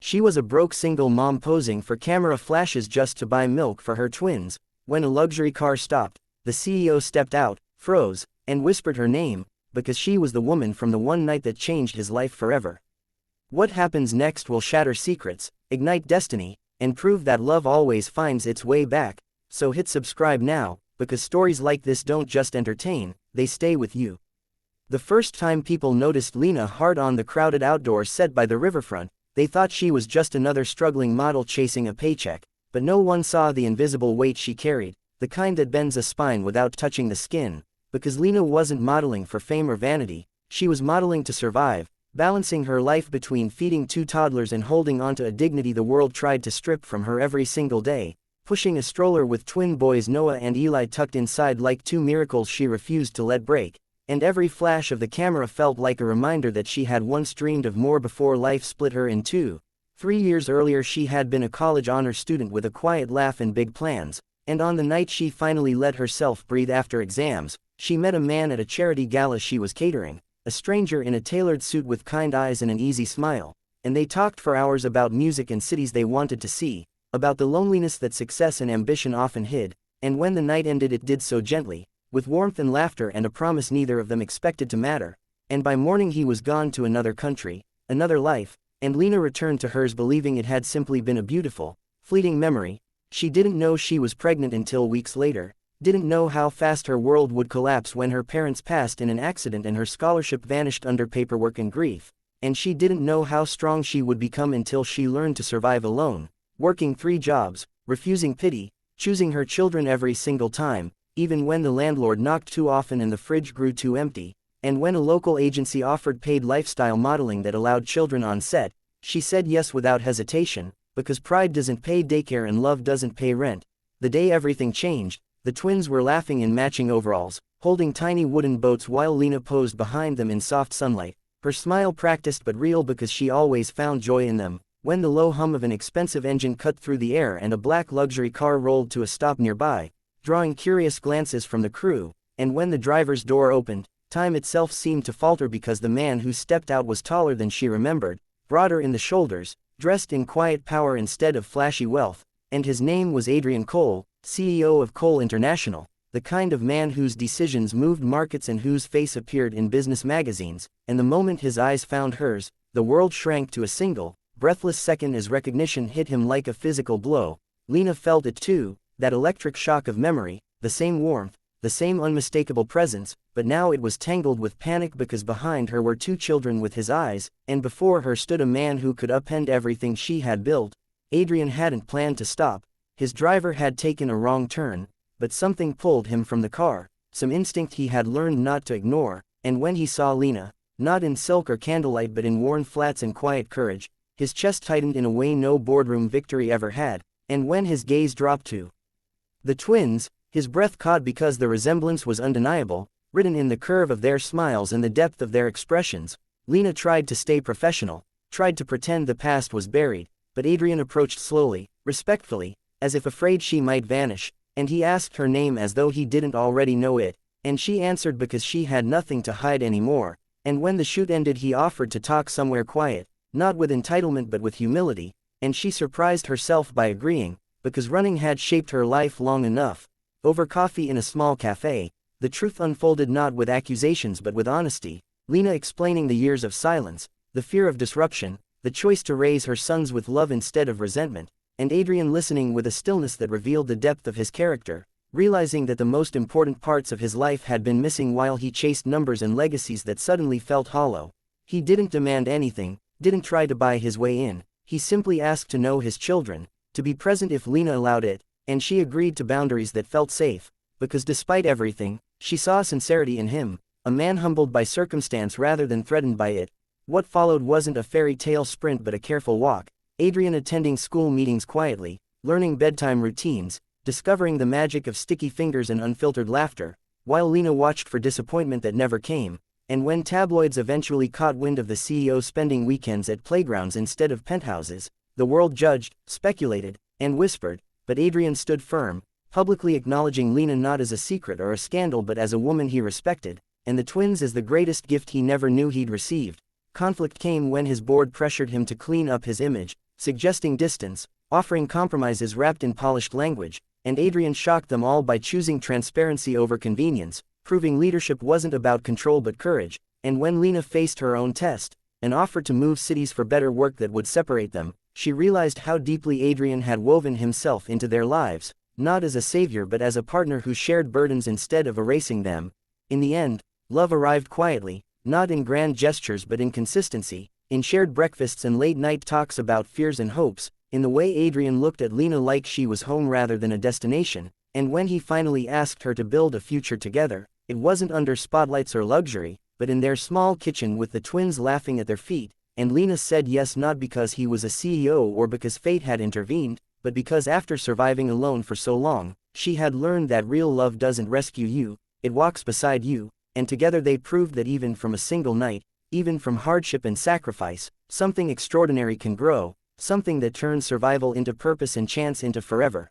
She was a broke single mom posing for camera flashes just to buy milk for her twins. When a luxury car stopped, the CEO stepped out, froze, and whispered her name, because she was the woman from the one night that changed his life forever. What happens next will shatter secrets, ignite destiny, and prove that love always finds its way back. So hit subscribe now, because stories like this don't just entertain, they stay with you. The first time people noticed Lena hard on the crowded outdoor set by the riverfront, they thought she was just another struggling model chasing a paycheck, but no one saw the invisible weight she carried, the kind that bends a spine without touching the skin, because Lena wasn't modeling for fame or vanity, she was modeling to survive, balancing her life between feeding 2 toddlers and holding onto a dignity the world tried to strip from her every single day, pushing a stroller with twin boys Noah and Eli tucked inside like 2 miracles she refused to let break. And every flash of the camera felt like a reminder that she had once dreamed of more before life split her in two. 3 years earlier she had been a college honor student with a quiet laugh and big plans, and on the night she finally let herself breathe after exams, she met a man at a charity gala she was catering, a stranger in a tailored suit with kind eyes and an easy smile, and they talked for hours about music and cities they wanted to see, about the loneliness that success and ambition often hid, and when the night ended it did so gently, with warmth and laughter and a promise neither of them expected to matter, and by morning he was gone to another country, another life, and Lena returned to hers believing it had simply been a beautiful, fleeting memory. She didn't know she was pregnant until weeks later, didn't know how fast her world would collapse when her parents passed in an accident and her scholarship vanished under paperwork and grief, and she didn't know how strong she would become until she learned to survive alone, working 3 jobs, refusing pity, choosing her children every single time, even when the landlord knocked too often and the fridge grew too empty, and when a local agency offered paid lifestyle modeling that allowed children on set, she said yes without hesitation, because pride doesn't pay daycare and love doesn't pay rent. The day everything changed, the twins were laughing in matching overalls, holding tiny wooden boats while Lena posed behind them in soft sunlight, her smile practiced but real because she always found joy in them. When the low hum of an expensive engine cut through the air and a black luxury car rolled to a stop nearby, drawing curious glances from the crew, and when the driver's door opened, time itself seemed to falter because the man who stepped out was taller than she remembered, broader in the shoulders, dressed in quiet power instead of flashy wealth, and his name was Adrian Cole, CEO of Cole International, the kind of man whose decisions moved markets and whose face appeared in business magazines, and the moment his eyes found hers, the world shrank to a single, breathless second as recognition hit him like a physical blow. Lena felt it too, that electric shock of memory, the same warmth, the same unmistakable presence, but now it was tangled with panic because behind her were 2 children with his eyes, and before her stood a man who could upend everything she had built. Adrian hadn't planned to stop, his driver had taken a wrong turn, but something pulled him from the car, some instinct he had learned not to ignore, and when he saw Lena, not in silk or candlelight but in worn flats and quiet courage, his chest tightened in a way no boardroom victory ever had, and when his gaze dropped to the twins, his breath caught because the resemblance was undeniable, written in the curve of their smiles and the depth of their expressions. Lena tried to stay professional, tried to pretend the past was buried, but Adrian approached slowly, respectfully, as if afraid she might vanish, and he asked her name as though he didn't already know it, and she answered because she had nothing to hide anymore, and when the shoot ended he offered to talk somewhere quiet, not with entitlement but with humility, and she surprised herself by agreeing, because running had shaped her life long enough. Over coffee in a small cafe, the truth unfolded not with accusations but with honesty, Lena explaining the years of silence, the fear of disruption, the choice to raise her sons with love instead of resentment, and Adrian listening with a stillness that revealed the depth of his character, realizing that the most important parts of his life had been missing while he chased numbers and legacies that suddenly felt hollow. He didn't demand anything, didn't try to buy his way in, he simply asked to know his children, to be present if Lena allowed it, and she agreed to boundaries that felt safe, because despite everything, she saw sincerity in him, a man humbled by circumstance rather than threatened by it. What followed wasn't a fairy tale sprint but a careful walk, Adrian attending school meetings quietly, learning bedtime routines, discovering the magic of sticky fingers and unfiltered laughter, while Lena watched for disappointment that never came, and when tabloids eventually caught wind of the CEO spending weekends at playgrounds instead of penthouses, the world judged, speculated, and whispered, but Adrian stood firm, publicly acknowledging Lena not as a secret or a scandal but as a woman he respected, and the twins as the greatest gift he never knew he'd received. Conflict came when his board pressured him to clean up his image, suggesting distance, offering compromises wrapped in polished language, and Adrian shocked them all by choosing transparency over convenience, proving leadership wasn't about control but courage. And when Lena faced her own test, and offered to move cities for better work that would separate them, she realized how deeply Adrian had woven himself into their lives, not as a savior but as a partner who shared burdens instead of erasing them. In the end, love arrived quietly, not in grand gestures but in consistency, in shared breakfasts and late-night talks about fears and hopes, in the way Adrian looked at Lena like she was home rather than a destination, and when he finally asked her to build a future together, it wasn't under spotlights or luxury, but in their small kitchen with the twins laughing at their feet, and Lena said yes not because he was a CEO or because fate had intervened, but because after surviving alone for so long, she had learned that real love doesn't rescue you, it walks beside you, and together they proved that even from a single night, even from hardship and sacrifice, something extraordinary can grow, something that turns survival into purpose and chance into forever.